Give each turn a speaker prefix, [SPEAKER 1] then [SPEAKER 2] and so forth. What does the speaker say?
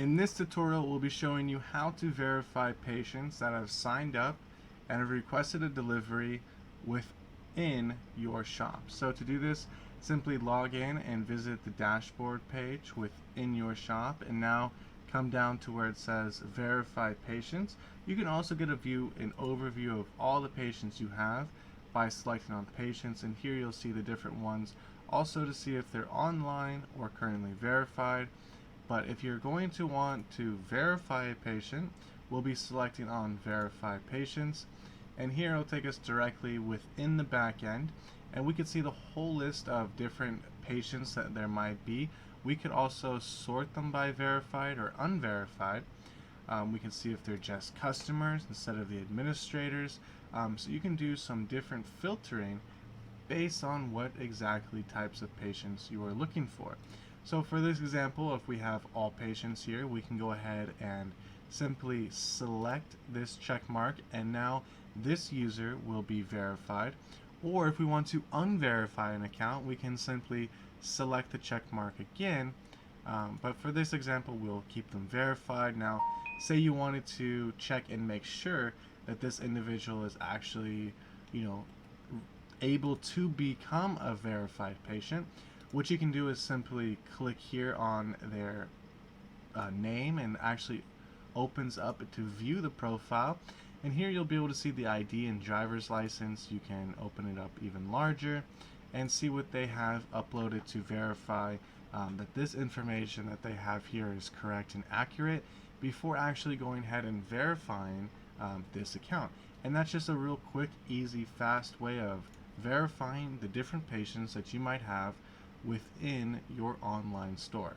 [SPEAKER 1] In this tutorial, we'll be showing you how to verify patients that have signed up and have requested a delivery within your shop. So to do this, simply log in and visit the dashboard page within your shop, and now come down to where it says verify patients. You can also get an overview of all the patients you have by selecting on patients, and here you'll see the different ones, also to see if they're online or currently verified. But if you're going to want to verify a patient, we'll be selecting on verify patients, and here it'll take us directly within the back end, and we can see the whole list of different patients that there might be. We could also sort them by verified or unverified. We can see if they're just customers instead of the administrators. So you can do some different filtering based on what exactly types of patients you are looking for. So for this example, if we have all patients here, we can go ahead and simply select this check mark, and now this user will be verified. Or if we want to unverify an account, we can simply select the check mark again. But for this example, we'll keep them verified. Now, say you wanted to check and make sure that this individual is actually, able to become a verified patient. What you can do is simply click here on their name, and actually opens up to view the profile, and here you'll be able to see the ID and driver's license. You can open it up even larger and see what they have uploaded to verify that this information that they have here is correct and accurate before actually going ahead and verifying this account. And that's just a real quick, easy, fast way of verifying the different patients that you might have within your online store.